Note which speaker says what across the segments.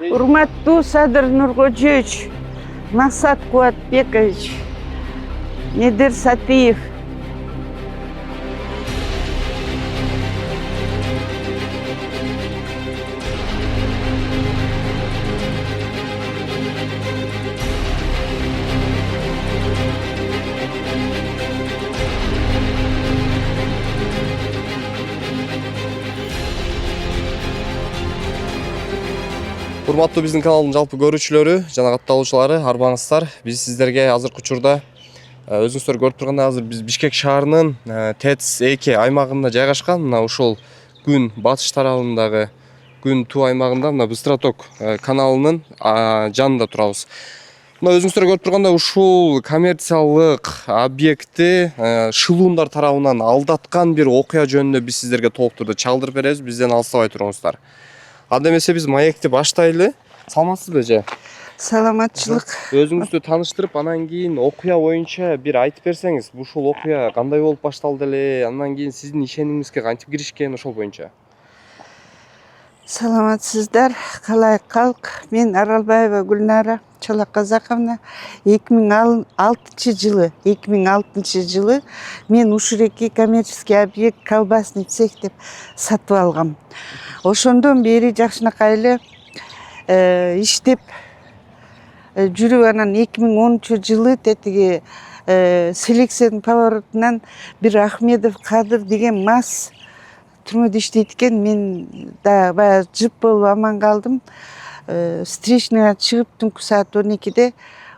Speaker 1: Урматтуу Садыр Нуркожиевич, Максат Куатбекович, Недер Сатыев.
Speaker 2: Урматтуу биздин каналдын жалпы көрүүчүлөрү жана катталуучулары, арбаңыздар. Биз сиздерге азыркы учурда өзүңүздөр көрүп тургандай азыр биз Бишкек шаарынын ТЭЦ-2 аймагында жайгашкан. Мына ушул күн батыш тарабындагы күн туу аймагында мына Быстроток каналынын жанында турабыз. Мына өзүңүздөр көрүп тургандай ушул коммерциялык объектти шылуундар тарабынан алдаткан бир окуя жөнүндө биз сиздерге толук түрдө чагылдырып беребиз. Бизден алыстабай туруңуздар. Анда эмесе биз маекти баштайлы. Саламатсызбы эже?
Speaker 1: Саламатчылык.
Speaker 2: Өзүңүздү тааныштырып, анан кийин окуя боюнча бир айтып берсеңиз, ушул окуя кандай болуп башталды эле, андан кийин сиздин ишенимиңизге кантип киришкен, ошол боюнча.
Speaker 1: Саламатсыздар, калай калк. Мен Аралбаева Гүлнара Чолакказаковна 2006 жылы мен Ушуреки коммерческий объект колбасный цех деп сатып алгам. Ошондон бери жакшынакай эле иштеп жүрүп, анан 2013 жылы тетиги селекциянын поворотунан бир Ахмедов Кадыр деген мас түрмөдө иштейт экен. Мен да баягы жып болуп аман калдым. Встречныйга чыгып түнкү саат 12-де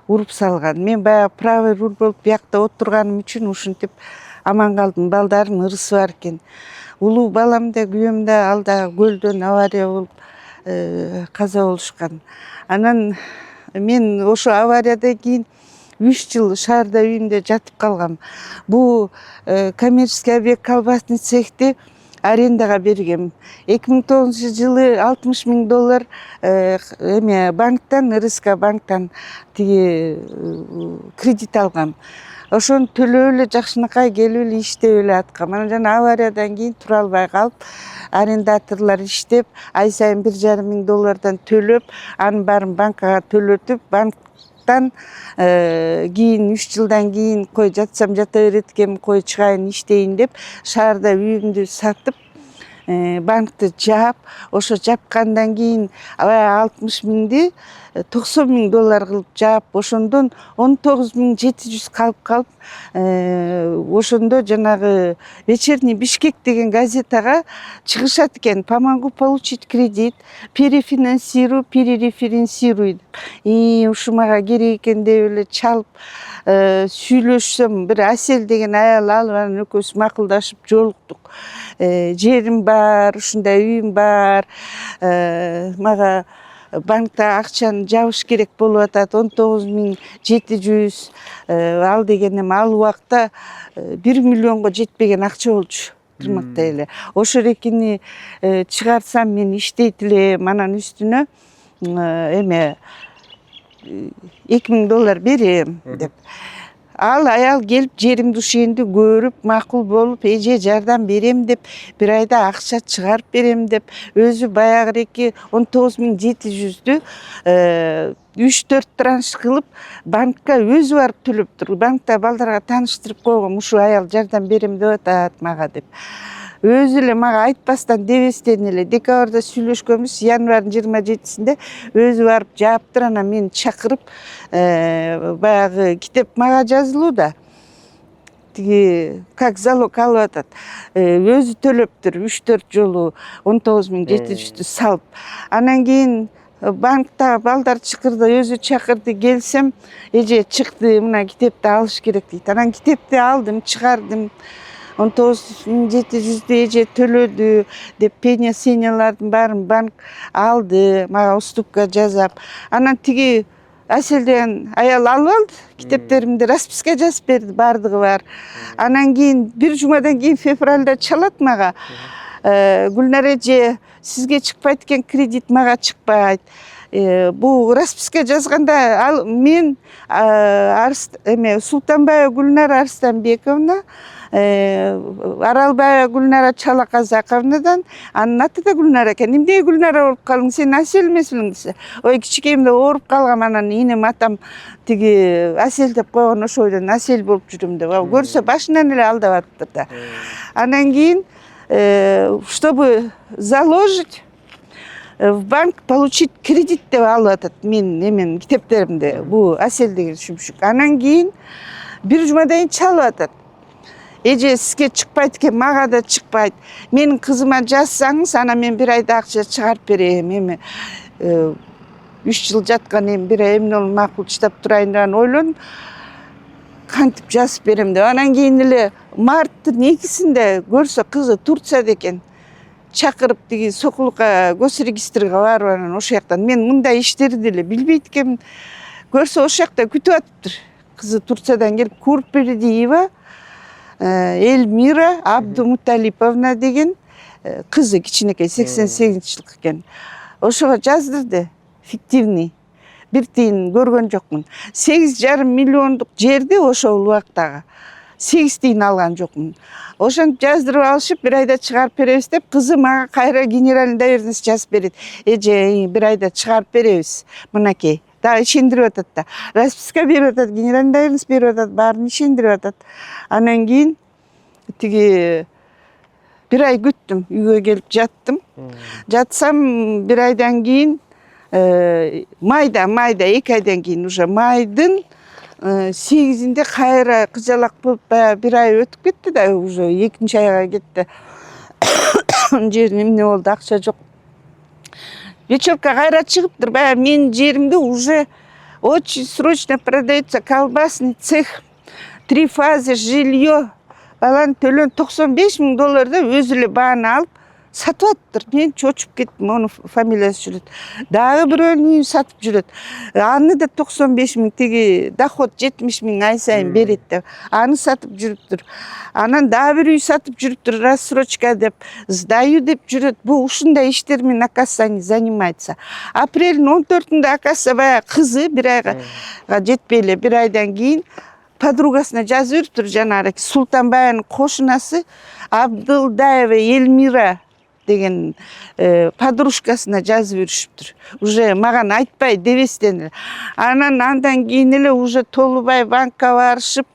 Speaker 1: уруп салган. Мен баягы правый руль болуп биякта отурганым үчүн ушинтип аман калдым. Балдарым ырысы бар экен. Улуу балам да күйөөм да ал да көлдөн авария болуп каза болушкан. Анан мен ошо авариядан кийин 3 жыл шаарда үйүмдө жатып калгам. Бул коммерческий объект колбасный цехти арендага бергем. 2009 жылы $60,000 банктан, РСК банктан кредит алгам. Ошону төлөп эле жакшынакай келип эле иштеп эле аткам. Анан жана авариядан кийин тура албай калып, арендаторлор иштеп, ай сайын $1,500 төлөп, анын баарын банкага төлөтүп, банктан кийин 3 жылдан кийин кой жатсам жата берет экен, кой чыгайын иштейин деп шаарда үйүмдү сатып, банкты жаап, ошо жапкандан кийин аябай $60,000 $90,000 кылып жаап, ошондон 19,700 калып, ошондо жанагы Вечерний Бишкек деген газетага чыгышат экен. Помогу получить кредит, перефинансирую, перереференсирую. Ушу мага керек экен деп эле чалып сүйлөшсөм, бир Асель деген аял алып, анан экөөбүз макулдашып жолуктук. Жерим бар, ушундай үйүм бар, мага банкта акчаны жабыш керек болуп атат, 19,700. Ал дегенем ал убакта 1 миллионго жетпеген акча болчу. Тырмактай эле. Ошо эрекини чыгарсам мен иштейт элем, анан үстүнө $2,000 берем деп. Ал аял келип жеримди ушенди көрүп, макул болуп, эже жардам берем деп, бир айда акча чыгарып берем деп, өзү баягыреки 19,700-дү 3-4 транш кылып банкка өзү барып төлөптүр. Банкта балдарга тааныштырып койгом, ушу аял жардам берем деп атат мага деп. Өзү эле мага айтпастан дебестен эле декабрда сүйлөшкөнбүз, январдын 27-синде өзү барып жааптыр, анан мени чакырып, баягы китеп мага жазылуу да. Тиги как залог алып атат. Өзү төлөптүр 3-4 жолу 19,700-дү салып. Анан кийин банкта балдар чакырды, өзү чакырды, келсем, эже чыкты, мына китепти алыш керек дейт. Анан китепти алдым, чыгардым. 19,700-дү эже төлөдү деп пеня-сенялардын баарын банк алды, мага уступка жасап. Анан тиги Асель деген аял алып алды, китептеримди расписка жазып берди, бардыгы бар. Анан кийин бир жумадан кийин февралда чалат мага. Гүлнар эже сизге чыкпайт экен кредит, мага чыкпайт. Бул расписка жазганда мен Султанбаева Гүлнар Арыстанбековна, Аралбаева Гүлнара Чалаказаковнадан, анын аты да Гүлнара экен. Эмне Гүлнара болуп калдың, сен Асел эмесмиң десе. Ой, кичикемде ооруп калгам, анан инем атам тиги Асел деп койгон, ошойдон Асел болуп жүрүм деп. Көрсө башынан эле алдап атыптыр да. Анан кийин, чтобы заложить в банк, получить кредит деп алып атат мен китептеримде. Бу Асел деген шүмшүк. Анан кийин бир жумадан чалып атат. Эже сизге чыкпайт экен, мага да чыкпайт. Менин кызыма жазсаңыз, анан мен бир айда акча чыгарып берем. Эми 3 жыл жаткан эми бир ай эмне болуп макул чыдап турайын деп ойлонуп, кантип жазып берем деп. Анан кийин эле марттын 2-синде көрсө кызы Турцияда экен. Чакырып тиги Сокулукка госрегистрге барып, анан ошол жактан мен мындай иштерди деле билбейт экенмин. Көрсө ошол жакта күтүп атыптыр. Кызы Турциядан келип, Курпердиева Эльмира Абдумуталиповна деген кызы, кичинекей 88-жылкы экен. Ошого жаздырды, фиктивный. Бир тиын көргөн жокмун. 8,5 миллиондук жерди ошол убактагы 8 тиын алган жокмун. Ошентип жаздырып алышып, бир айда чыгарып беребиз деп, кызы мага кайра генеральный доверенность жазып берет. Эже, бир айда чыгарып беребиз. Мынакей. Да, ишендирип атат да. Расписка берип атат, генеральный доверенность берип атат, баарын ишендирип атат. Анан кийин тиги бир ай күттүм, үйгө келип жаттым. Жатсам бир айдан кийин майда 2 айдан кийин уже майдын 8-inde кайра кыжалак болуп, бир ай өтүп кетти да, уже 2-нчи айга кетти. Жерин эмне болду, акча жок. Вечерка кайра чыгыптыр, менин жеримде уже очень срочно продается колбасный цех, 3 фазы жилье. Баланы төлөн $95,000 да өзү эле бааны алып сатып атыптыр. Мен чочуп кеттим, онун фамилиясы жүрөт. Дагы бирөөнүн үйүн сатып жүрөт. Аны да 95,000, тиги доход 70,000 ай сайын берет деп. Аны сатып жүрүптүр. Анан дагы бир үй сатып жүрүптүр, рассрочка деп, сдаю деп жүрөт. Бул ушундай иштер менен оказывается они занимаются. Апрелдин 14-ндө оказывается баягы кызы бир айга жетпей эле бир айдан кийин подругасына жазып жүрүптүр, жанагы Султанбаеванын кошунасы Абдылдаева Эльмира деген подружкасына жазып жүрүшүптүр. Уже маган айтпай дебестен. Андан кийин эле уже Толубай банкка барышып,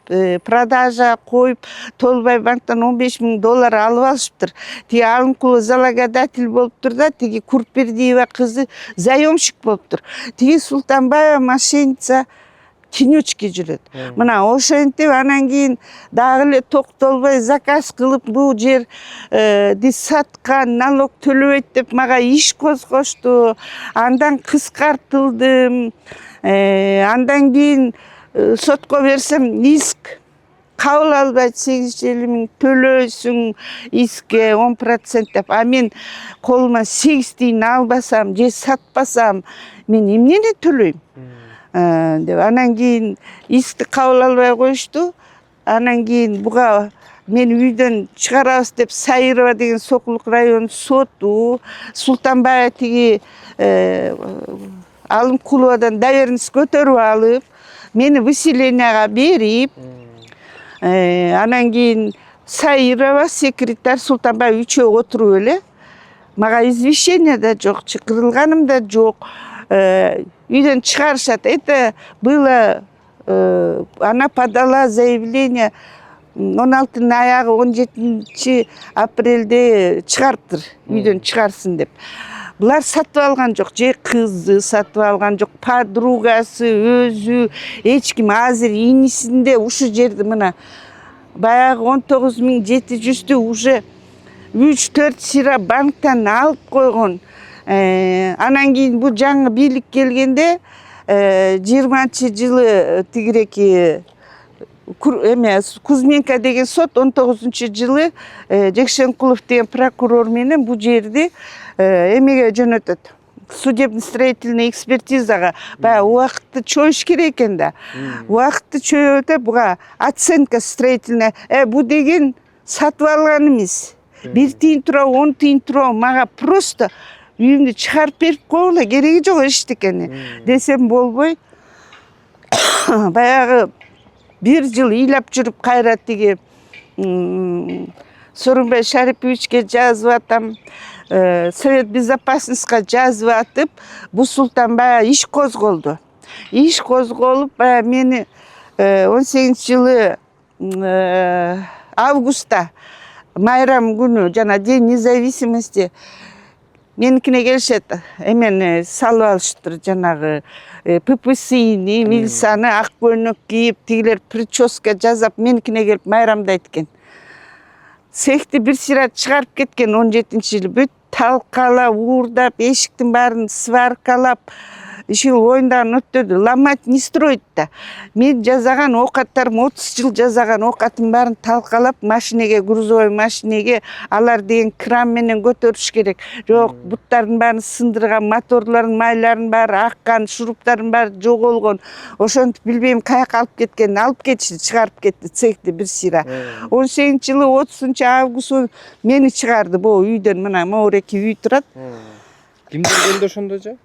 Speaker 1: продажа коюп, Толубай банктан $15,000 алып алышыптыр. Тиги Алымкулова залогодатель болуптур да, тиги Курпердиева кызы заемщик болуптур. Тиги Султанбаева мошенница тенечке жүрөт. Мына ошентип анан кийин дагы эле токтолбой заказ кылып, бул жерди саткан, налог төлөбөйт деп мага иш козгошту. Андан кыскартылдым. Андан кийин сотко берсем, иск кабыл албайт, 850,000 төлөйсүң иске 10% деп. А мен колума 8 тиын албасам же сатпасам, мен эмнени төлөйм? Деп анан кийин искти кабыл албай коюшту. Анан кийин буга мен үйдөн чыгарабыз деп Сайырова деген Сокулук район соту, Султанбаева тиги Алымкуловадан доверенность көтөрүп алып, мени выселенияга берип, анан кийин Сайырова секретарь Султанбаева үчөө отуруп эле, мага извещение да жок, чакырылганым да жок. Үйдөн чыгарышат. Это было, она подала заявление 16 аягы 17 апрелде чыгарыптыр, үйдөн чыгарсын деп. Булар сатып алган жок, же кызы сатып алган жок, подругасы, өзү, эч ким. Азыр инисинде ушу жерди мына баягы 19,700'тү уже 3-4 сыйра банктан алып койгон. Анан кийин бул жаңы бийлик келгенде 20-жылы тигиреки Кузьменко деген сот 19-жылы Жекшенкулов деген прокурор менен бул жерди эмеге жөнөтөт. Судебно-строительный экспертизага баягы убакытты чоюш керек экен да. Убакытты чөйөтө буга оценка строительная. Бу деген сатып алган эмес. 1 тиын турабы 10 тиын турабы мага просто үйүмдү чыгарып берип койгула, кереги жок эчтекени десем болбой. Баягы 1 жыл ыйлап жүрүп кайра тиги Сооронбай Шариповичке жазып атам, Совет Безопасностька жазып атып, Бусултан баягы иш козголду. Иш козголуп, баягы мени 18-жылы августта майрам күнү жана День независимости меникине келишет. Эмени салып алыштыр, жанагы ППСини, милицияны ак көйнөк кийип, тигилер прическа жасап меникине келип майрамдайт экен. Цехти бир сыйра чыгарып кеткен 17-жылы бүт талкалап, уурдап, эшиктин баарын сваркалап, ишил оюндарын өттөдү. Ломать не строить да. Мен жазаган оокаттарым 30 жыл жазаган оокаттын баарын талкалап, машинеге, грузовой машинеге, алар деген кран менен көтөрүш керек. Жок, буттардын баарын сындырган, моторлордун майларын баары аккан, шуруптардын баары жоголгон. Ошентип билбейм каяка алып кеткенин алып кетишти, чыгарып кетти цехти бир сыйра. 18-жылы 30-август мени чыгарды бул үйдөн. Мына моореки үй турат.
Speaker 2: Кимдер келди ошондо же?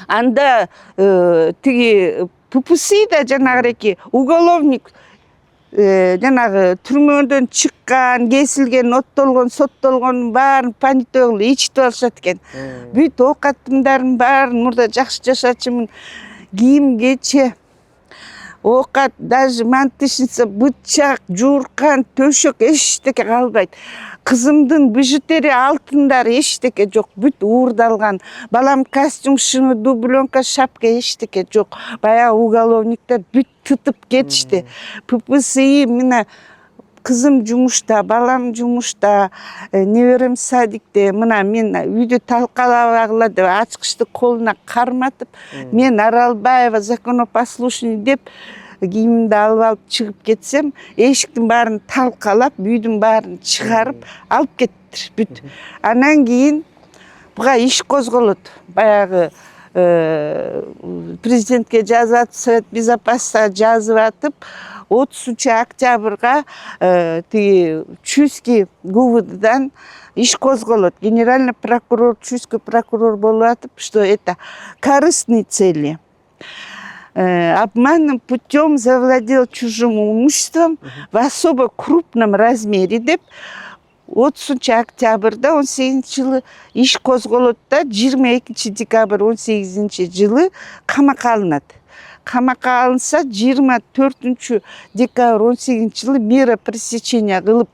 Speaker 1: Анда тиги ППС да жанагыреки уголовник жанагы түрмөдөн чыккан, кесилген, оттолгон, соттолгон баарын понятойлы ичип алышат экен. Бүт оокаттымдардын баарын мурда жакшы жашачумун. Кийим кече, оокат, даже мантышница, бычак, жууркан, төшөк эчтеке калбайт. Кызымдын бижутери, алтындары эчтеке жок, бүт уурдалган. Балам костюм, шыны, дубленка, шапка эчтеке жок. Баягы уголовниктер бүт тытып кетишти. ППСИ мына кызым жумушта, балам жумушта, неберем садикте. Мына мен үйдү талкалабагыла деп ачкычты колуна карматып, мен Аралбаева законопослушный деп кийимимди алып алып чыгып кетсем, эшиктин баарын талкалап, үйдүн баарын чыгарып алып кеттир бүт. Анан кийин буга иш козголот. Баягы президентке жазып атып, Совет Безопасностька жазып атып, 30-октябрга тиги Чуйский ГУВДдан иш козголот. Генеральный прокурор, Чуйский прокурор болуп атып, что это корыстные цели. Обманным путем завладел чужим имуществом в особо крупном размере деп 30-октябрда 18-жылы иш козголот да 22 декабрь 18-жылы камакка алынат. Камакка алынса 24 декабрь 18-жылы мера пресечения кылып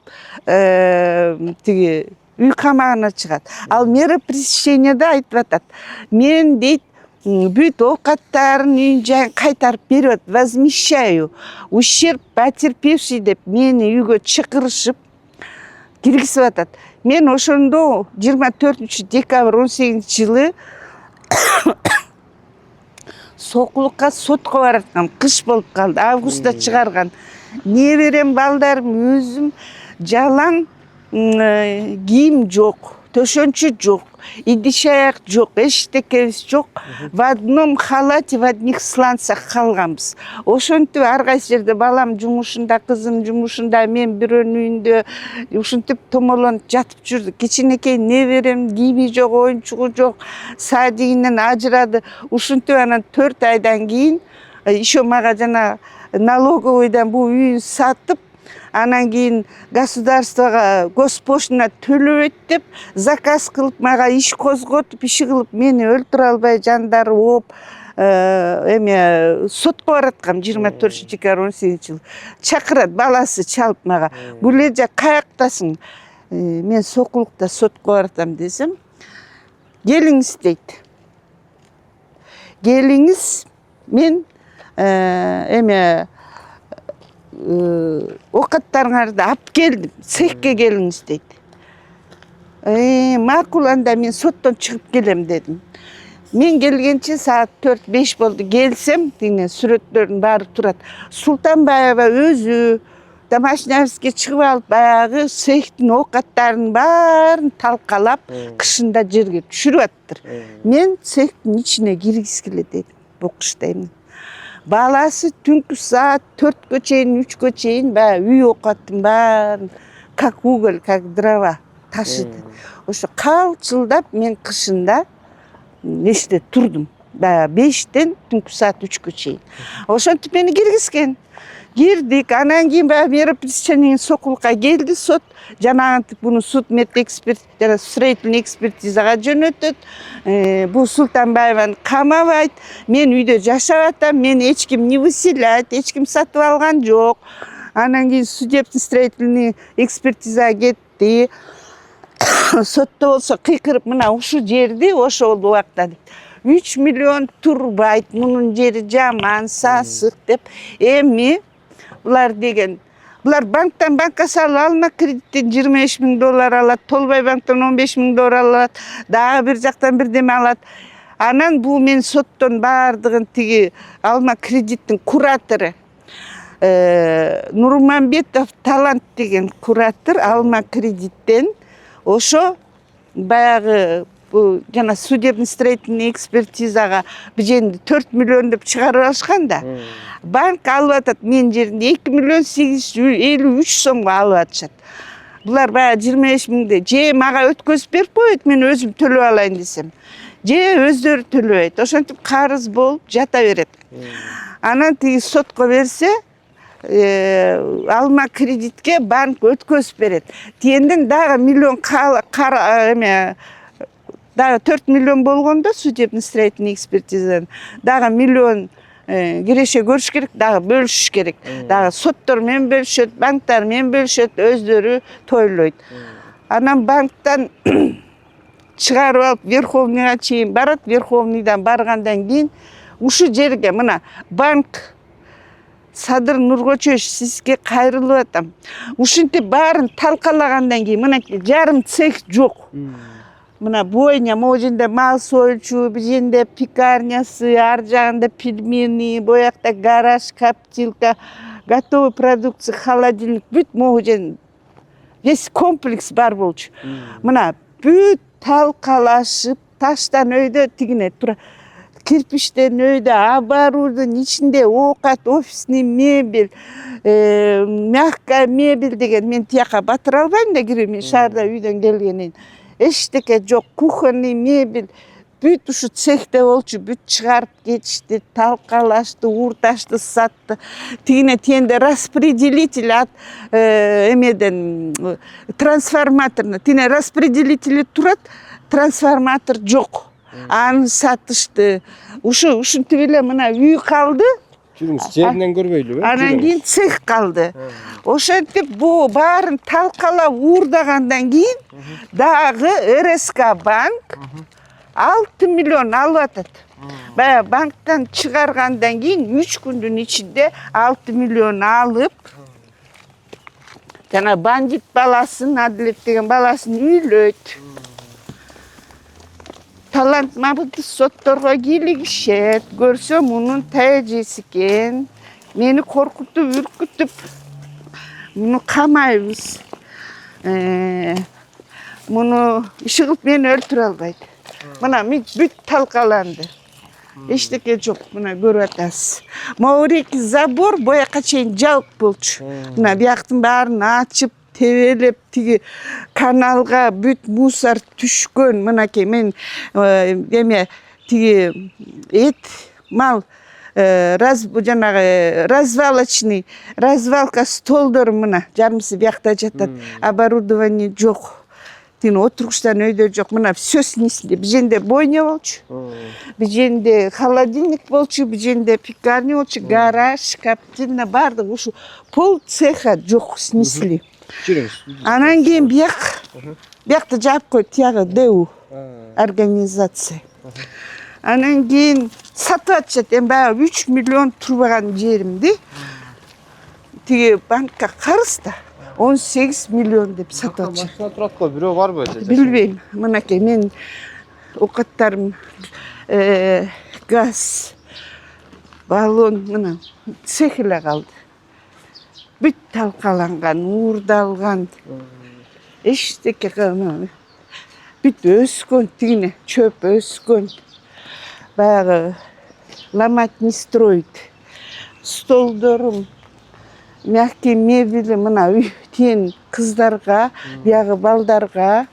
Speaker 1: тиги үй камагына чыгат. Ал мера пресеченияда айтып атат. Мен дейт бүт оокаттарын үйүн жайын кайтарып берип, возмещаю ущерб потерпевший деп мени үйгө чакырышып киргизип атат. Мен ошондо 24 декабрь 18-жылы сокулукка сотко бараткам. Кыш болуп калды, августта чыгарган. Неберем балдарым өзүм жалаң, кийим жок, төшөнчү жок, идиш аяк жок, эчтекебиз жок. В одном халате, в одних сланцах калганбыз. Ошентип ар кайсы жерде балам жумушунда, кызым жумушунда, мен бирөөнүн үйүндө ушинтип томолонуп жатып жүрдүк. Кичинекей неберем, кийими жок, оюнчугу жок, садигинен ажырады. Ушинтип анан 4 айдан кийин еще мага жана налоговойдон бул үйүн сатып, анан кийин государствого госпошлина төлөбөйт деп заказ кылып мага иш козготуп, иши кылып мени өлтүрө албай жандары ооп сотко бараткам 24 декабрь 18-жылы. Чакырат, баласы чалып мага. Булежа каяктасың? Мен сокулукта сотко баратам десем, келиңиз дейт. Келиңиз, мен оокаттарыңарды алып келдим, цехке келиңиз дейт. Макул, анда мен соттон чыгып келем дедим. Мен келгенче саат 4-5 болду. Келсем, деген сүрөттөрдүн баары турат. Султанбаева өзү домашнявизге чыгып алып, баягы цехтин оокаттарынын баарын талкалап, кышында жерге түшүрүп аттыр. Мен цехтин ичине киргизгиле келет дедим, бокуштаймын. Баласы түнкү саат 4-кө чейин, 3-кө чейин үй оокаттын баарын как уголь, как дрова ташыды. Ошо калчылдап мен кышында неште турдум. Баягы 5-тен түнкү саат 3-кө чейин. Ошентип мени киргизген. Кирдик, анан кийин баягы мероприятиенин сокулукка келди сот. Жанагынтип буну суд медэксперт, жана строительный экспертизага жөнөтөт. Бул Султанбаеваны камабайт. Мен үйдө жашап атам, мени эч ким не выселяет, эч ким сатып алган жок. Анан кийин судебный строительный экспертизага кетти. Сотто болсо кыйкырып мына ушул жерди ошол убакта 3 миллион турбайт, мунун жери жаман, сасык деп. Эми булар деген, булар банктан банкка салып алма кредиттен $25,000 алат, Толбай банктан $15,000 алат, дагы бир жактан бирдеме алат. Анан бул мен соттон бардыгын тиги алма кредиттин куратору Нурманбетов Талант деген куратор алма кредиттен ошо баягы бул жана судебный строительный экспертизага бул жерди 4 миллион деп чыгарып алышкан да. Банк алып атат мен жеринде 2 миллион 853 сомго алып атышат. Булар баягы 25,000 же мага өткөзүп берип коет, мен өзүм төлөп алайын десем. Же өздөрү төлөбөйт. Ошентип карыз болуп жата берет. Анан тиги сотко берсе, алма кредитке банк өткөзүп берет. Тиенден дагы миллион дагы 4 миллион болгондо судебный строительный экспертизадан дагы миллион киреше көрүш керек, дагы бөлүшүш керек. Дагы соттор менен бөлүшөт, банктар менен бөлүшөт, өздөрү тойлойт. Анан банктан чыгарып алып Верховныйга чейин барат, Верховныйдан баргандан кийин ушул жерге мына банк Садыр Нуркочоевич сизге кайрылып атам. Ушинтип баарын талкалагандан кийин мынакей жарым цех жок. Мына бойня, могу жерде мал союучу, бул жерде пекарнясы, ар жагында пельмени, боякта гараж, коптилка, готовый продукция, холодильник, бүт могу жерде весь комплекс бар болчу. Мына бүт талкалашып, таштан өйдө тигине тура кирпичтен өйдө, оборудование ичинде оокат, офисный мебель, мягкая мебель деген мен тияка батыра албайм да кирип, мен шаарда үйдөн келгенин. Эчтеке жок, кухонный мебель, бүт ушу цехте болчу, бүт чыгарып кетишти, талкалашты, урташты, сатты. Тигине тиенде распределитель от эмеден трансформаторна, тине распределители турат, трансформатор жок. Аны сатышты. Ушинтип эле мына үй калды.
Speaker 2: Жүрүңүз, жеринен көрбөйлүбү?
Speaker 1: Анан кийин цех калды. Ошентип бу баарын талкалап уурдагандан кийин дагы РСК банк 6 миллион алып атат. Баягы банктан чыгаргандан кийин 3 күндүн ичинде 6 миллион алып, жана бандит баласын, Адилет деген баласын үйлөйт. Талант мабытты сотторго кийлигишет, көрсө мунун тажеси экен. Мени коркутуп, үркүтүп, муну камайбыз. Муну иши кылып мени өлтүрө албайт. Мына бүт талкаланды. Эчтеке жок, мына көрүп атасыз. Могуреки забор боякка чейин жабык болчу. Мына бияктын баарын ачып, тебелеп, тиги каналга бүт мусор түшкөн. Мынакей мен эме тиги эт, мал жанагы развалочный, развалка столдор мына жарымсы биякта жатат. Оборудование жок. Тиги отургучтан өйдө жок. Мына все снесли. Бул жерде бойня болчу. Бул жерде холодильник болчу, бул жерде пекарня болчу, гараж, коптильня бардыгы ушу пол цеха жок, снесли. Анан кийин биякты жаап коюп, тиягы ДУ организация. Анан кийин сатып атышат. Эми баягы 3 миллион турбаган жеримди тиги банкка карыз да 18 миллион деп сатып атышат.
Speaker 2: Машина турат го, бирөө барбы?
Speaker 1: Билбейм. Мынакей мен окаттарым, газ, баллон, мына цех эле калды. Бүт талкаланган, уурдалган. Эчтеке калмаган. Бүт өскөн, тигине чөп өскөн. Баягы ломать не строить. Столдорум, мягкий мебели, мына үй тен кыздарга, биягы балдарга,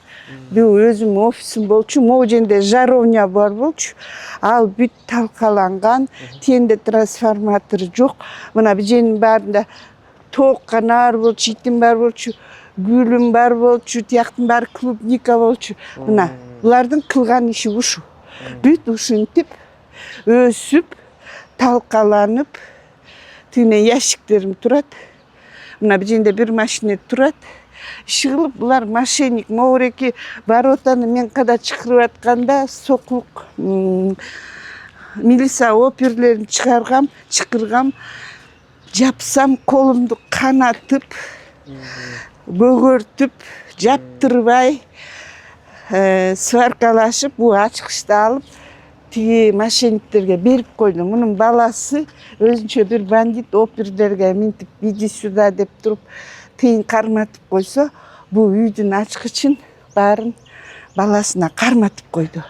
Speaker 1: бул өзүм офисим болчу, могу жерде жаровня бар болчу. Ал бүт талкаланган, тенде трансформатор жок. Мына бул жердин баарында ток канар болчу, итим бар болчу, гүлүм бар болчу, тияктын баары клубника болчу. Мына булардын кылган иши ушу. Бүт ушинтип, өсүп, талкаланып, тине ящиктерим турат. Мына бул жерде бир машина турат. Иши кылып, булар мошенник, могуреки воротаны мен када чакырып атканда сокулук милиция оперлерин чакыргам, жапсам колумду канатып, бөгөртүп, жаптырбай, сваркалашып, бул ачкычты алып, тиги мошенниктерге берип койдум. Мунун баласы өзүнчө бир бандит оперлерге минтип, иди сюда деп туруп, тыйын карматып койсо, бул үйдүн ачкычын баарын баласына карматып койду.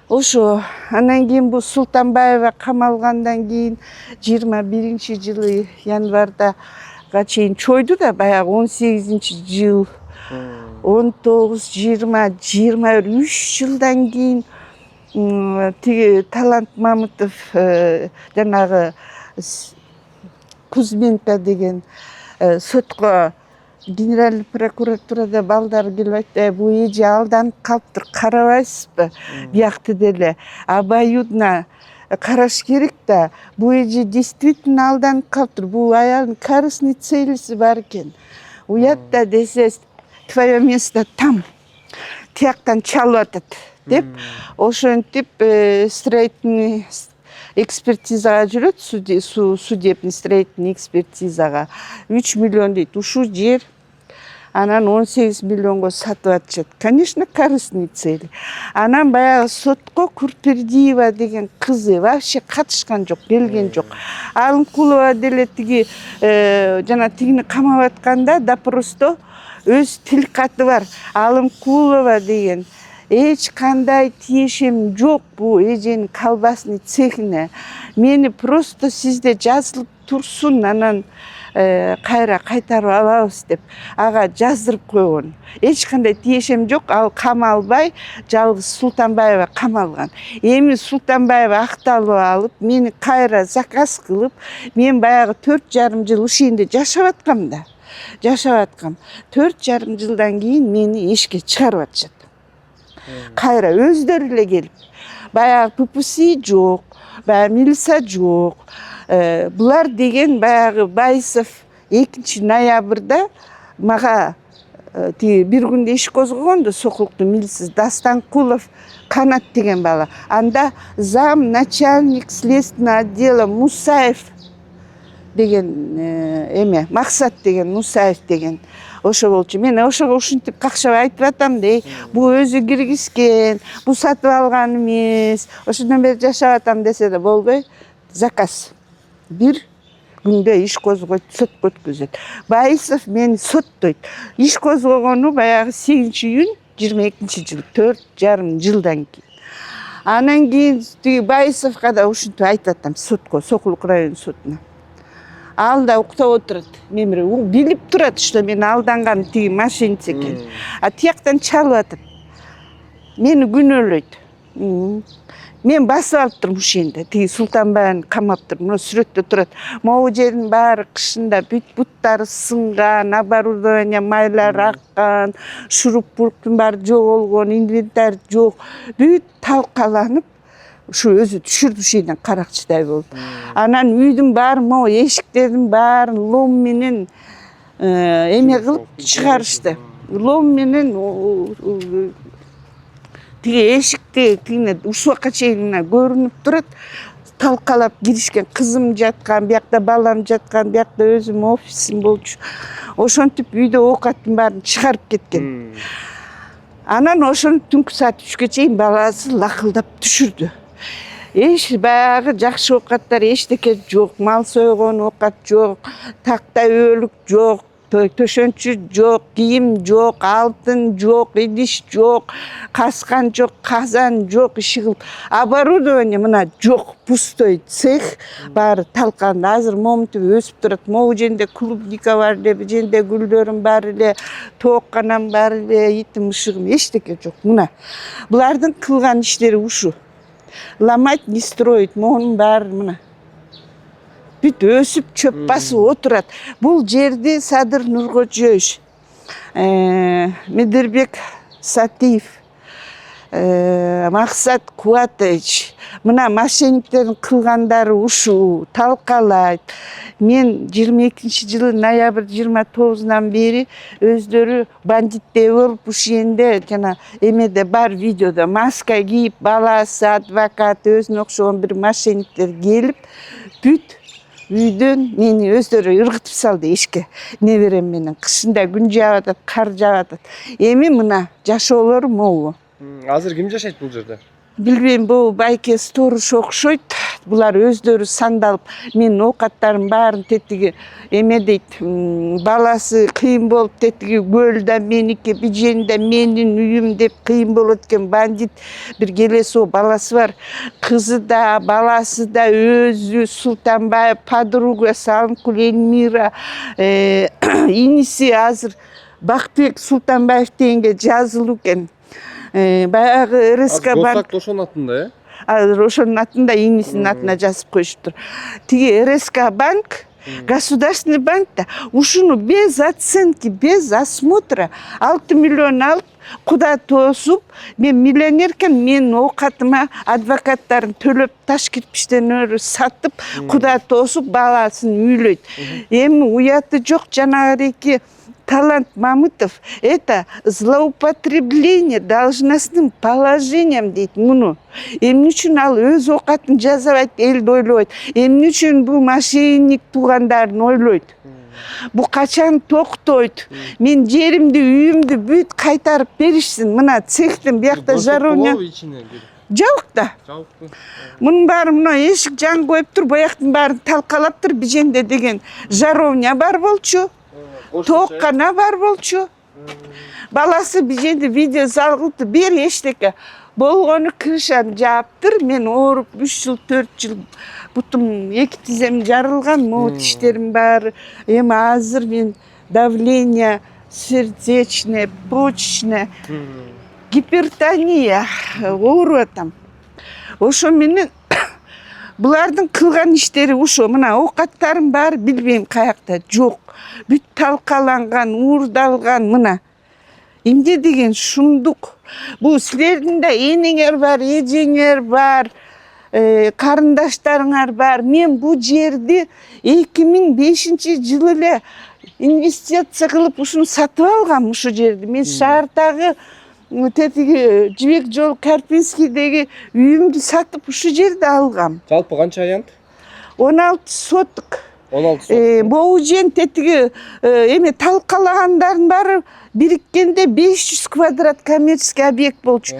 Speaker 1: Ошо анан кийин бул Султанбаева камалгандан кийин 21-жылы январда чейин чойду да, баягы 18-жыл, 19, 20, 21 жылдан кийин тиги Талант Мамытов жанагы Кузьменко деген сотко генеральный прокуратурада балдар келип айтты, бул эже алданып калыптыр, карабайсызбы? Биякты деле обоюдно караш керек да, бул эже действительно алданып калыптыр, бул аялдын корыстный целиси бар экен. Уятта десе, твое место там, тияктан чалып атат деп, ошентип строительный экспертизага жүрөт, судебный строительный экспертизага 3 миллион дейт. Ушул жер анан 18 миллионго сатып атышат. Конечно, корыстный цель. Анан баягы сотко Курпердиева деген кызы вообще катышкан жок, келген жок. Алымкулова деле тиги жана тигини камап атканда допросто өз тилкаты бар. Алымкулова деген эч кандай тиешем жок бул эженин колбасный цехине. Мени просто сизде жазылып турсун, анан кайра кайтарып алабыз деп ага жаздырып койгон. Эч кандай тиешем жок, ал камалбай, жалгыз Султанбаева камалган. Эми Султанбаева акталып алып, мени кайра заказ кылып, мен баягы 4,5 жыл ушул жерде жашап аткам да. Жашап аткам. 4,5 жылдан кийин мени эшикке чыгарып атышат. Кайра өздөрү эле келип, баягы ППС жок, баягы милиция жок. Булар деген баягы Байсов 2 ноябрда мага бир күндө иш козгогондо Сокулуктун милициясы Дастанкулов Канат деген бала. Анда зам начальник следственного отдела Мусаев деген Максат деген Мусаев деген ошо болчу. Мен ошого ушинтип какшап айтып атам да, бул өзү киргизген, бул сатып алган эмес, ошондон бери жашап атам десе да болбой, заказ. Бир күндө иш козгойт, сотко өткөзөт. Байсов мени соттойт. Иш козгогону баягы 8-июнь 22-жыл, 4,5 жылдан кийин. Анан кийин тиги Байсовго да ушинтип айтып атам сотко, Сокулук район сотуна. Ал да уктап отурат. Мен билип турат, что мен алданган тиги мошенница экен. А тияктан чалып атат. Мени күнөөлөйт. Мен басып алыптырмын ушул жерде. Тиги Султанбаеваны камаптыр. Мына сүрөттө турат. Могу жердин баары кышында бүт буттары сынган, оборудование майлар аккан, шуруп-пуруптун баары жоголгон, инвентарь жок. Бүт талкаланып, ушу өзү түшүрдү ушул жерден каракчыдай болуп. Анан үйдүн баары, могу эшиктердин баарын лом менен эме кылып чыгарышты. Лом менен тиги эшикти тигине ушуга чейин көрүнүп турат. Талкалап киришкен, кызым жаткан, биякта балам жаткан, биякта өзүм офисим болчу. Ошентип үйдө оокаттын баарын чыгарып кеткен. Анан ошону түнкү саат 3-кө чейин баласы лакылдап түшүрдү. Баягы жакшы оокаттар эчтеке жок, мал сойгон оокат жок, такта өлүк жок, төшөнчү жок, кийим жок, алтын жок, идиш жок, каскан жок, казан жок, иши кылып. Оборудование мына жок, пустой цех баары талканды. Азыр момунтип өсүп турат. Могу жерде клубника бар эле, бу жерде гүлдөрүм бар эле, тоокканам бар эле, итим ышыгым эчтеке жок. Мына булардын кылган иштери ушу. Ломать не строить, могунун баары мына. Бүт өсүп чөп басып отурат. Бул жерди Садыр Нуркожоевич, Медербек Сатиев, Максат Кубатович, мына мошенниктердин кылгандары ушу талкалайт. Мен 22-жылы ноябрь 29-нан бери өздөрү бандитте болуп ушул жерде жана эмеде бар видеодо маска кийип, баласы, адвокат, өзүнө окшогон бир мошенниктер келип бүт үйдөн мени өздөрү ыргытып салды эшикке. Неберем менен кышында күн жаап атат, кар жаап атат. Эми мына жашоолору могу.
Speaker 2: Азыр ким жашайт бул жерде?
Speaker 1: Билбейм, бул байке сторож окшойт. Булар өздөрү сандалып, менин оокаттарым баарын тетиги эме дейт, баласы кыйын болуп тетиги көлдө меники, биженде менин үйүм деп кыйын болот экен. Бандит бир келесо баласы бар, кызы да, баласы да өзү Султанбаев, подругасы Алымкул Эльмира, иниси азыр Бакбек Султанбаев дегенге жазылуу экен. Баягы РСК банк
Speaker 2: ошонун атында,
Speaker 1: азыр ошонун атында инисинин атына жазып коюшуптур. Тиги РСК банк, государственный банк да ушуну без оценки, без осмотра 6 миллион алып, куда тосуп, мен миллионер экен, менин оокатыма адвокаттарын төлөп, таш кирпичтен өрү сатып, куда тосуп баласын үйлөйт. Эми уяты жок жанагы Талант Мамытов – это злоупотребление должностным положением дейт муну. Эмне үчүн ал өз оокатын жасабайт, элди ойлобойт. Эмне үчүн бул мошенник туугандарын ойлойт. Бул качан токтойт? Мен жеримди, үйүмдү бүт кайтарып беришсин. Мына цехтин биякта жароня. Жабык да. Мунун баары мына эшик жан коюп тур, бояктын баарын талкалаптыр. Биженде деген жаровня бар болчу. Тооккана бар болчу. Баласы биженде видео залгылды, бир эчтеке болгону крышаны жааптыр. Мен ооруп 3 жыл, 4 жыл бутум, 2 тизем жарылган, могу тиштерим бар. Эми азыр мен давление сердечное, почечное, гипертония ооруп атам. Ошо менен булардын кылган иштери ушо. Мына оокаттарым бар, билбейм каякта жок. Бүт талкаланган, уурдалган мына. Эмне деген шумдук. Бул силердин да энеңер бар, эжеңер бар, карындаштарыңар бар. Мен бул жерди 2005-жылы эле инвестиция кылып ушуну сатып алгам, ушу жерди. Мен шаардагы тетиги Жибек жол Карпинскийдеги үйүмдү сатып ушу жерди алгам.
Speaker 2: Жалпы канча аянт?
Speaker 1: 16 соток.
Speaker 2: 16 соток.
Speaker 1: Могу жер тетиги эме талкалагандардын баары бириккенде 500 квадрат коммерческий объект болчу.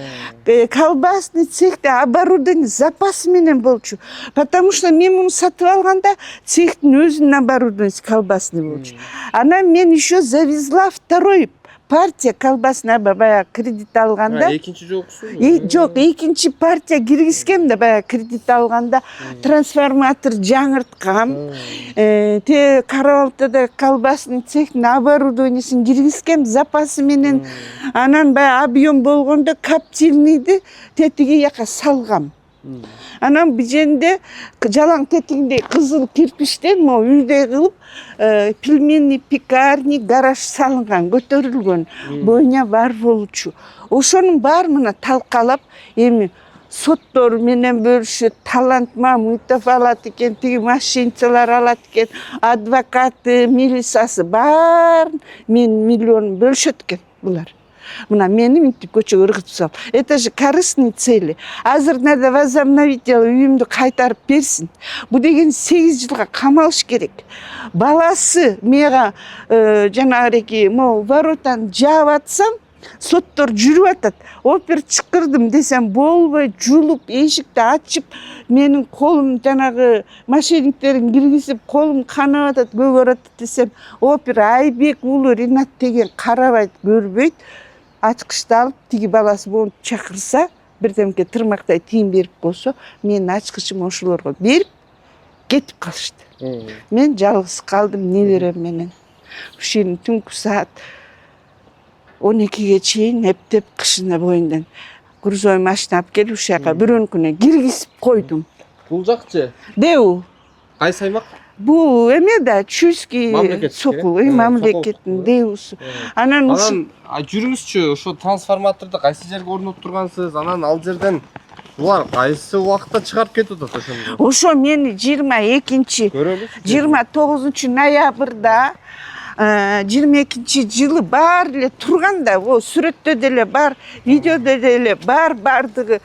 Speaker 1: Колбасный цехте оборудование запасы менен болчу. Потому что мен муну сатып алганда цехтин өзүнүн оборудованиясы колбасный болчу. Анан мен еще завезла второй партия колбасный баягы кредит алганда.
Speaker 2: Экинчи жоксу?
Speaker 1: Жок, экинчи партия киргизгем да баягы кредит алганда трансформатор жаңырткам. Те Карабалтада колбасный цехтин оборудованиясын киргизгем запасы менен. Анан баягы объем болгондо коптильныйды тетиги жака салгам. Анан биженде жалаң тетигинде кызыл кирпичтен могу үйдөй кылып пельменный пекарни, гараж салынган, көтөрүлгөн, бойня бар болчу. Ошонун баары мына талкалап, эми соттор менен бөлүшөт, Талант Мамытов алат экен, тиги мошенницалар алат экен, адвокаты, милициясы бар, мен миллион бөлүшөт экен булар. Мына мени мынтип көчөгө ыргытып сал. Это же корыстный цели. Азыр надо возобновить, үйүмдү кайтарып берсин. Бу деген 8 жылга камалыш керек. Баласы мага жанагы могу воротаны жаап атсам, соттор жүрүп атат. Опер чыкырдым десем болбой, жулуп, эшикти ачып, менин колум жанагы мошенниктерин киргизип, колум канап атат, көгөрүп атат десем, опер Айбек уулу Ринат деген карабайт, көрбөйт. Ачкычты алып, тиги баласы болуп чакырса, бирдемке тырмактай тиын берип койсо, менин ачкычым ошолорго берип кетип калышты. Мен жалгыз калдым неберем менен. Ушини түнкү саат 12ге чейин эптеп кышына боюндан грузовой машина алып келип ушул жака бирөөнкүнө киргизип койдум.
Speaker 2: Бул жакчы?
Speaker 1: Деу.
Speaker 2: Кайсы аймак?
Speaker 1: Бул эме да Чуйский сокул, мамлекеттин Деусу. Анан
Speaker 2: жүрүңүзчү, ошо трансформаторду кайсы жерге орнотуп тургансыз? Анан ал жерден булар кайсы убакытта чыгарып кетип атат ошону?
Speaker 1: Ошо мени 29 ноябрда 22-жылы бар эле турганда, о сүрөттө деле бар, видеодо деле бар, бардыгы.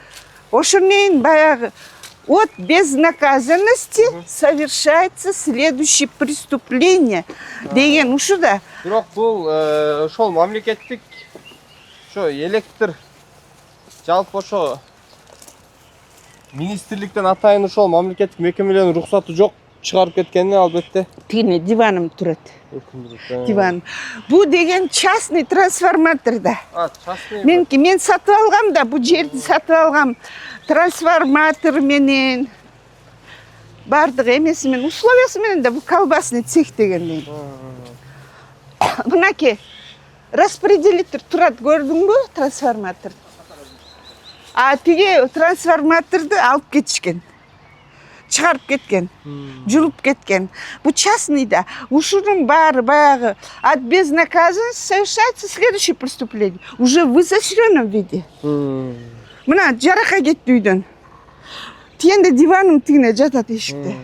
Speaker 1: Ошонун баягы от безнаказанности совершается следующее преступление деген ушуда.
Speaker 2: Бирок бул ошол мамлекеттик ошо электр жалпы ошо министрликтен атайын ошол мамлекеттик мекемелердин рухсаты жок чыгарып кеткени албетте.
Speaker 1: Тине диваным турат. Диван. Бу деген частный трансформатор да.
Speaker 2: Частный.
Speaker 1: Мен сатып алгам да, бу жерди сатып алгам. Трансформатор менен бардыгы эмеси менен, условиясы менен да, бу колбасный цех дегендей. Мынаке распределитель турат, көрдүңбү трансформатор? Тиги трансформаторду алып кетишкен. Чыгарып кеткен, жулуп кеткен. Бу частный да. Ушунун баары баягы от безнаказанности совершается следующее преступление. Уже в изощренном виде. Мына жарака кетти үйдөн. Тиенде диваным тигине жатат эшикте.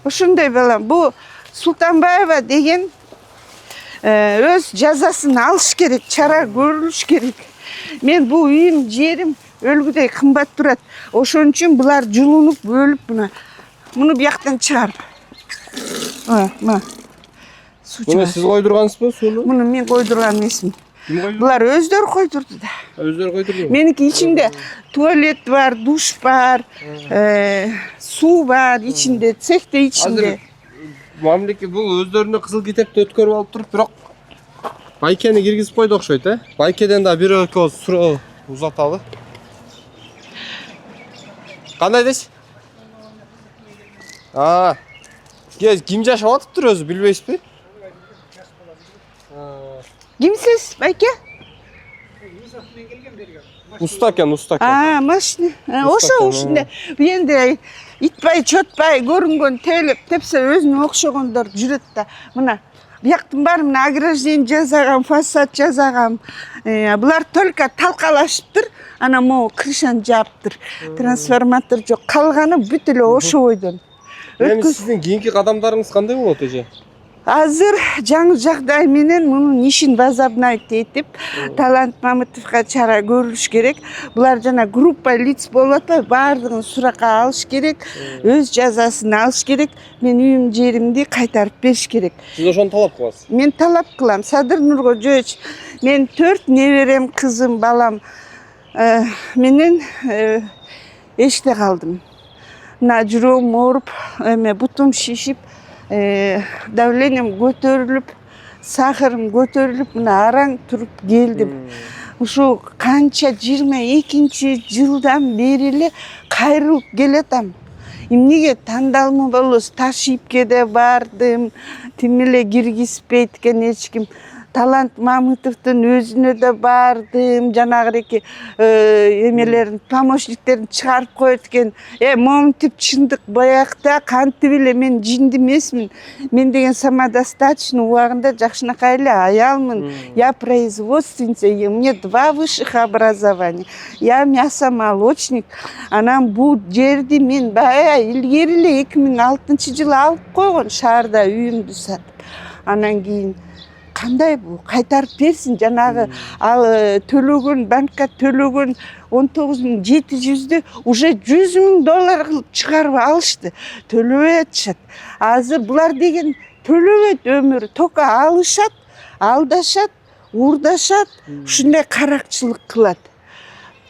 Speaker 1: Ошондой балам. Бу Султанбаева деген өз жазасын алыш керек, чара көрүлүш керек. Мен бу үйүм, жерим өлгүдөй кымбат турат. Ошон үчүн булар жулунуп, бөлүп муну бияктан чыгарып. Мына.
Speaker 2: Муну сиз койдургансызбы сууну?
Speaker 1: Муну мен койдурган эмесмин. Булар өздөрү койдурду да.
Speaker 2: Өздөрү койдурду.
Speaker 1: Меники ичинде туалет бар, душ бар, суу бар, ичинде, цехте ичинде.
Speaker 2: Мамлекет бул өздөрүнө кызыл китепти өткөрүп алып туруп, бирок байкени киргизип койду окшойт, Байкеден да бир экөө суроо узаталы. Кандай дейсиз? Ким жашап атыптыр өзү, билбейсизби?
Speaker 1: Кимсиз, байке?
Speaker 2: Уста экен.
Speaker 1: Машина. Ошо энди итпай, чөтпай, көрүнгөн тейлеп, тепсе өзүнө окшогондор жүрөт да. Мына бияктын баары мына ограждение жасагам, фасад жасагам. Булар только талкалашыптыр, анан могу крышаны жааптыр. Трансформатор жок, калганы бүт эле ошо бойдон.
Speaker 2: Эми сиздин кийинки кадамдарыңыз кандай болот эже?
Speaker 1: Азыр жаңы жагдай менен мунун ишин возобновить этип, Талант Мамытовго чара көрүлүш керек. Булар жана группа лиц болуп атпайбы, баардыгын суракка алыш керек, өз жазасын алыш керек. Мен үйүм, жеримди кайтарып бериш керек.
Speaker 2: Сиз ошону талап кыласыз?
Speaker 1: Мен талап кылам. Садыр Нуркожоевич, мен 4 неберем, кызым, балам менен эште калдым. Мына жүрөгүм ооруп, бутум шишип, давлением көтөрүлүп, сахарым көтөрүлүп, мына араң туруп келдим. Ушу канча 22-жылдан бери эле кайрылып келатам. Эмнеге тандалма болосуз, таш ипке да бардым, тим эле киргизбейт экен эч ким. Талант Мамытовдун өзүнө да бардым, жанагыреки эмелерин, помощниктерин чыгарып коет экен. Моментип чындык баякта кантип эле мен жинди эмесмин. Мен деген самодостаточный убагында жакшынакай эле аялмын. Я производственница, мне 2 высших образования. Я мясомолочник. Анан бул жерди мен бая илгери эле 2006-жылы алып койгон шаарда үйүмдү сатып. Анан кийин кандай бул кайтарып берсин, жанагы ал төлөгөн, банкка төлөгөн 19.700'дü уже $100.000 кылып чыгарып алышты. Төлөбөй атышат. Азыр булар деген төлөбөйт өмүрү, тока алышат, алдашат, уурдашат, ушундай каракчылык кылат.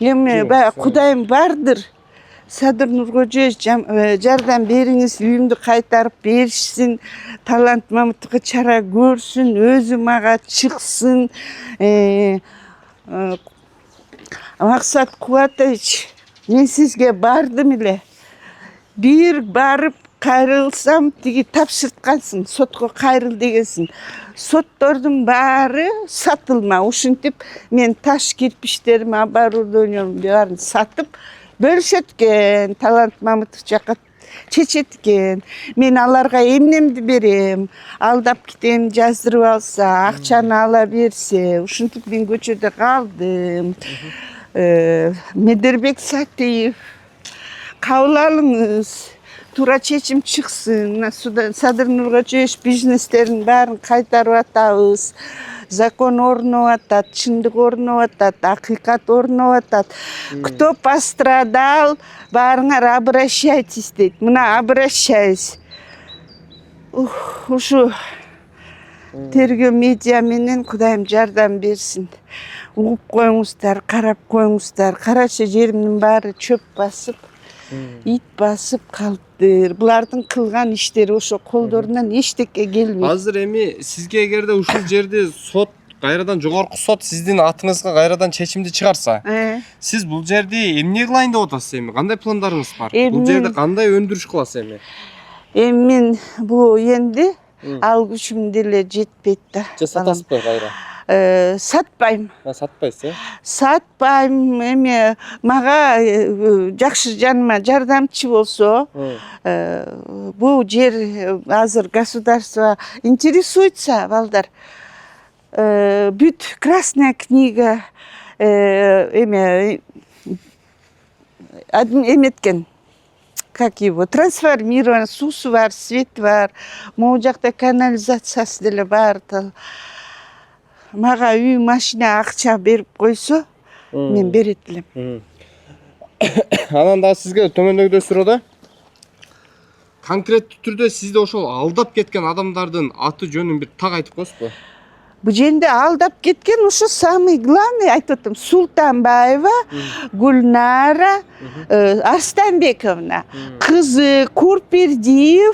Speaker 1: Эми баягы Кудайым бардыр. Садыр Нуркожоевич жардам бериңиз, үйүмдү кайтарып беришсин, Талант Мамытовго чара көрсүн, өзү мага чыксын. Максат Кубатович, мен сизге бардым эле. Бир барып кайрылсам, тиги тапшырткансың, сотко кайрыл дегенсиң. Соттордун баары сатылма. Ушинтип мен таш кирпичтерими, оборудованиемди баарын сатып бөлүшөт экен. Талант Мамытов жака чечет экен. Мен аларга эмнемди берем? Алдап кетем, жаздырып алса, акчаны ала берсе. Ушинтип мен көчөдө калдым. Медербек Сатиев, кабыл алыңыз. Тура чечим чыксын. Садыр Нуркожоевич бизнестерин баарын кайтарып атабыз. Закон орноп атат, чындык орноп атат, акыйкат орноп атат. Кто пострадал, баарыңар обращайтесь дейт. Мына обращаюсь. Ушу тергөө медиа менен Кудайым жардам берсин. Угуп коюңуздар, карап коюңуздар. Карачы жеримдин баары чөп басып, ит басып калыптыр. Булардын кылган иштери ошо колдорунан эчтеке келбейт.
Speaker 2: Азыр эми сизге эгерде ушул жерде сот кайрадан жогорку сот сиздин атыңызга кайрадан чечимди чыгарса, сиз бул жерди эмне кылайын деп атасыз эми? Кандай пландарыңыз бар? Бул жерде кандай өндүрүш кыласыз эми?
Speaker 1: Мен бул энди ал күчүм деле жетпейт да.
Speaker 2: Же сатасызбы кайра?
Speaker 1: Сатпайм.
Speaker 2: Сатпайсыз,
Speaker 1: Сатпайм. Эми мага жакшы жаныма жардамчы болсо, бул жер азыр государство интересуется, балдар. Бүт Красная книга эметкен. Как его? Трансформирован, суусу бар, свет бар. Могу жакта канализациясы деле бар. Мага үй, машина, акча берип койсо, мен берет элем.
Speaker 2: Анан да сизге төмөндөгүдөй суроо. Конкреттүү түрдө сизди ошол алдап кеткен адамдардын аты жөнүн бир так айтып коесузбу?
Speaker 1: Бул жерде алдап кеткен ушу самый главный айтып атам. Султанбаева Гульнара Арстанбековна, кызы Курпердиева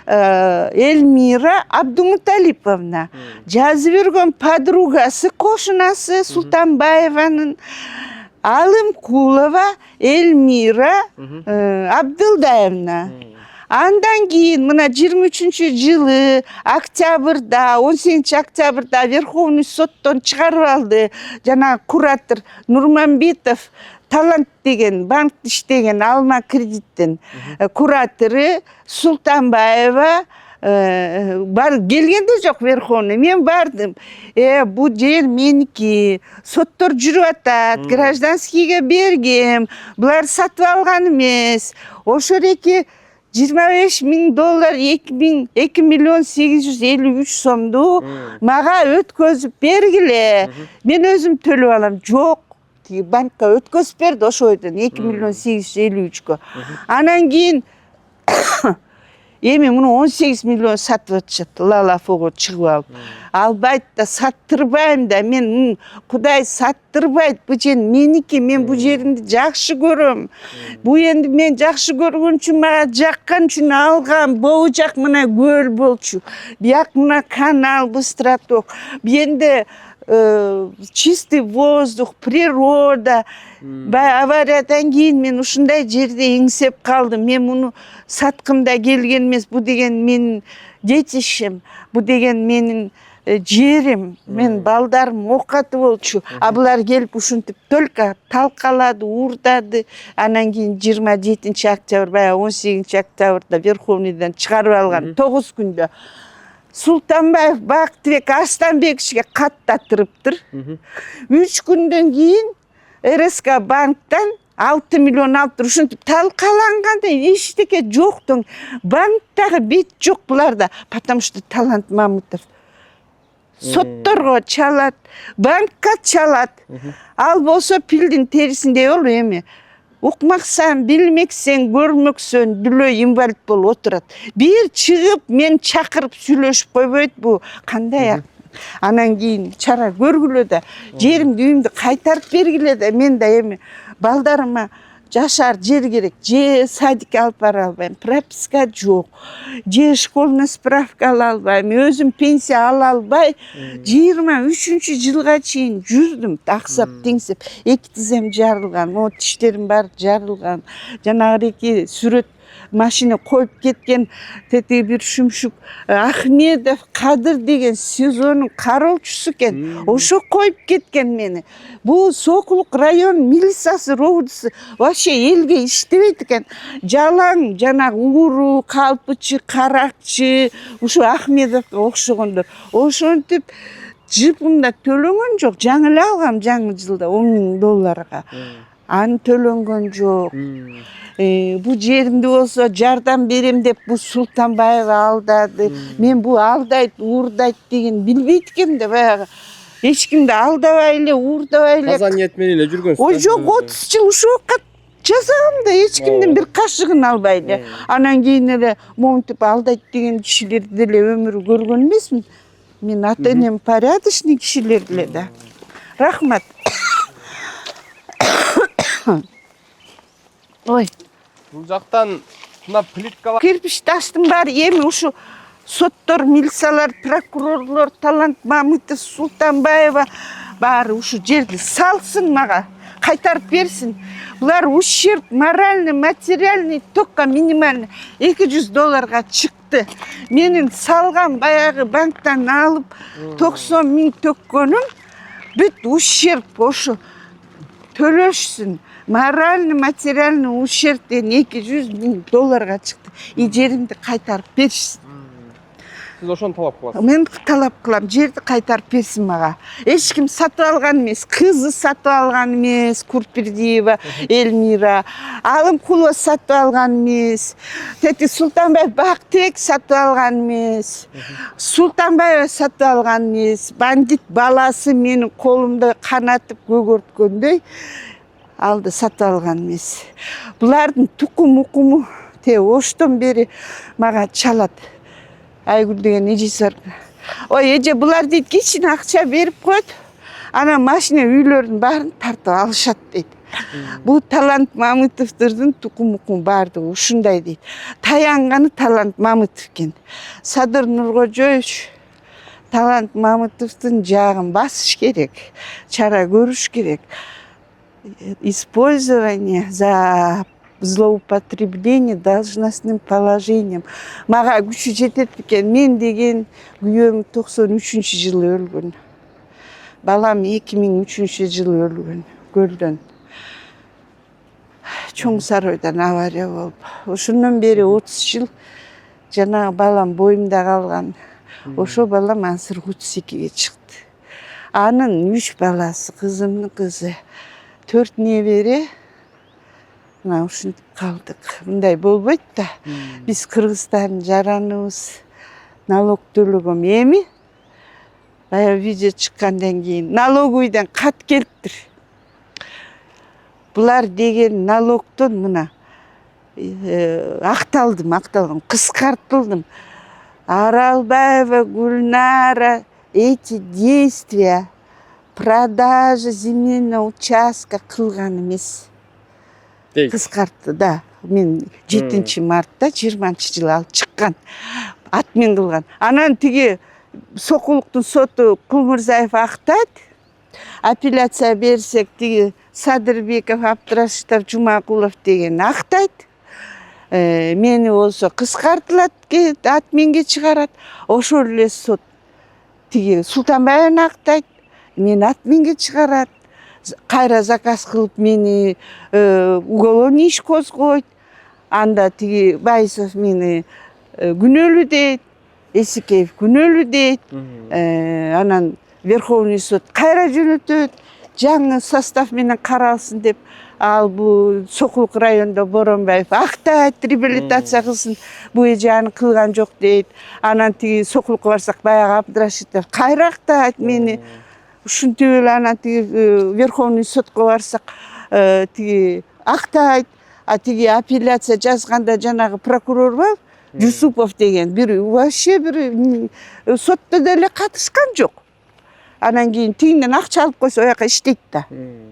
Speaker 1: Эльмира Абдумуталиповна, жазып жүргөн подругасы, кошунасы Султанбаеванын Алымкулова Эльмира Абдылдаевна. Андан кийин мына 23-жылы октябрда, 18-октябрда Верховный соттон чыгарып алды. Жана куратор Нурманбетов Талант деген банк иштеген Алма кредиттен куратору Султанбаева келген де жок Верховный. Мен бардым. Бул жер меники. Соттор жүрүп атат. Гражданскийге бергем. Булар сатып алган эмес. Ошол эки $25.000 2.853 сомду мага өткөзүп бергиле. Мен өзүм төлөп алам. Жок. Тиги банкка өткөзүп берди ошойдон 2.853-кө. Анан кийин эми муну 18 миллион сатып атышат. Лалафого чыгып алып. Албайт да, саттырбайм да. Мен Кудай саттырбайт. Бул жер меники. Мен бул жеримди жакшы көрөм. Бул энди мен жакшы көргөн үчүн, мага жаккан үчүн алгам. Бул жак мына көл болчу. Бияк мына канал, быстроток. Бу энди чистый воздух, природа. Бай авариядан кийин мен ушундай жерде эңсеп калдым. Мен муну саткым да келген эмес. Бу деген менин детишим, бу деген менин жерим, мен балдарым окаты болчу. А булар келип ушинтип только талкалады, уурдады. Анан кийин 27-октябрь, баягы 18-октябрда Верховныйдан чыгарып алган 9 күндө. Султанбаев Бактыбек Арстанбековичке каттатырыптыр. 3 күндөн кийин РСК банктан 6 миллион алыптыр. Ушинтип талкаланганда эчтеке жоктун. Банктагы бет жок буларда. Потому что Талант Мамытов сотторго чалат, банкка чалат. Ал болсо пилдин терисиндей болуп эми. Укмаксан, билмексен, көрмөксөн, дүлөй инвалид болуп отурат. Бир чыгып, мен чакырып сүйлөшүп койбойт бу. Кандай Анан кийин чара көргүлө да, жеримди үйүмдү кайтарып бергиле да, мен да эми балдарыма жашар жер керек. Же садикке алып бара албайм, прописка жок. Же школьный справка ала албайм, өзүм пенсия ала албай 23-жылга чейин жүрдүм, аксап теңсеп. Эки тизем жарылган, могу тиштерим баары жарылган. Жанагы эки сүрөт машина коюп кеткен, тети бир Шүмшүк Ахмедов Кадыр деген СИЗОнун кароочусу экен. Ошо коюп кеткен мени. Бул Сокулук район милициясы, ровдысы вообще элге иштебейт экен. Жалаң жанагы ууру, калпычы, каракчы, ушу Ахмедовго окшогондор. Ошентип жыпымда төлөнгөн жок. Жаңы эле алгам жаңы жылда $10,000. Аны төлөнгөн жок. Бу жеримди болсо жардам берем деп бу Султанбаева алдады. Мен бу алдайт, уурдайт деген билбейт экенмин да баягы. Эч кимди алдабай эле, уурдабай эле.
Speaker 2: Таза ниет менен эле жүргөнсүз.
Speaker 1: Ой жок, 30 жыл ушуга жасагам да эч кимдин бир кашыгын албай эле. Анан кийин эле монтип алдайт деген кишилерди деле өмүрү көргөн эмесмин. Мен ата-энем порядочный кишилер эле да. Рахмат. Ой.
Speaker 2: Бул жактан мына плиткалар,
Speaker 1: Кирпич таштын баары эми ушу соттор, милициялар, прокурорлор, Талант Мамытов, Султанбаева баары ушу жерди салсын мага, кайтарып берсин. Булар ущерб моральный, материальный только минимальный $200 чыкты. Менин салган баягы банктан алып 90 000 төккөнүм бүт ущерб ошо төлөшсүн. Моральный, материальный ущерб деген $200,000 чыкты. И жеримди кайтарып беришсин.
Speaker 2: сиз ошону талап кыласыз.
Speaker 1: Мен талап кылам, жерди кайтарып берсин мага. Эч ким сатып алган эмес, кызы сатып алган эмес, Курпердиева Эльмира, Алымкулова сатып алган эмес, тети Султанбаев Бактыбек сатып алган эмес, Султанбаева сатып алган эмес. Бандит баласы менин колумду канатып көгөрткөндөй алды, сатып алган эмес. Булардын тукум-укуму оштон бери мага чалат. Айгүл деген эжеси бар. Ой, эже булар дейт, кичине акча берип коет, анан машина үйлөрдүн баарын тартып алышат дейт. Бул Талант Мамытовдордун тукум-укуму баардыгы ушундай дейт. Таянганы Талант Мамытов экен. Садыр Нуркожоевич Талант Мамытовдун жагын басыш керек, чара көрүш керек. Использование за злоупотребление должностным положением. Мага күчү жетет экен. Мен деген күйөөм 93-жылы өлгөн. Балам 2003-жылы өлгөн. Көлдөн. Чоң Сарайдан авария болуп. Ошондон бери 30 жыл жана балам боюмда калган. Ошо балам азыр 32-ге чыкты. Анын 3 баласы, кызымдын кызы, 4 небере. Мына ушинтип калдык. Мындай болбойт да. Биз Кыргызстан жараныбыз, налог төлөгөм. Эми баягы видео чыккандан кийин налоговыйдан кат келиптир. Булар деген налогдон мына акталдым, кыскартылдым. Аралбаева Гульнара эти действия продажа земельного участка кылган эмес. Кыскартты, да. Мен 7 мартта 20-жылы алып чыккан. Атмен кылган. Анан тиги Сокулуктун соту Кулмурзаев актайт. Апелляция берсек тиги Садырбеков, Абдрашитов, Жумакулов деген актайт. Мени болсо кыскартылат, атменге чыгарат. Ошол эле сот тиги Султанбаевны актайт. Мени атменге чыгарат. Кайра заказ кылып мени уголовный иш козгойт. Анда тиги Байсов мени күнөөлүү дейт, Эсикеев күнөөлүү дейт. Анан Верховный суд кайра жөнөтөт. Жаңы состав менен каралсын деп, ал бу Сокулук районунда Боронбаев актайт, реабилитация кылсын. Бу эже аны кылган жок дейт. Анан тиги Сокулукка барсак баягы Абдрашитов кайра актайт мени. Ушинтип эле анан тиги Верховный судко барсак тиги актайт, а тиги апелляция жазганда жанагы прокурор бар, Жусупов деген бир вообще бир сотто деле катышкан жок. Анан кийин тигинден акча алып койсо ояка иштейт да.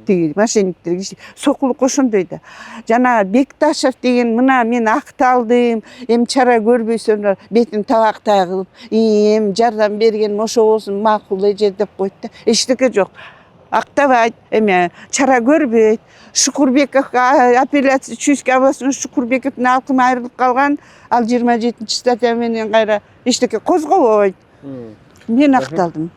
Speaker 1: Тиги мошенниктер сокулук ошондой да. Жана Бекташев деген мына мен акталдым, эми чара көрбөйсөңөр бетин табактай кылып, эми жардам берген ошо болсун макул эже деп койт да. Эчтеке жок. Актабайт, эме чара көрбөйт. Шукурбеков апелляция Чуйский областной Шукурбековдун алкымы айрылып калган, ал 27 статья менен кайра эчтеке козгобойт. Мен акталдым.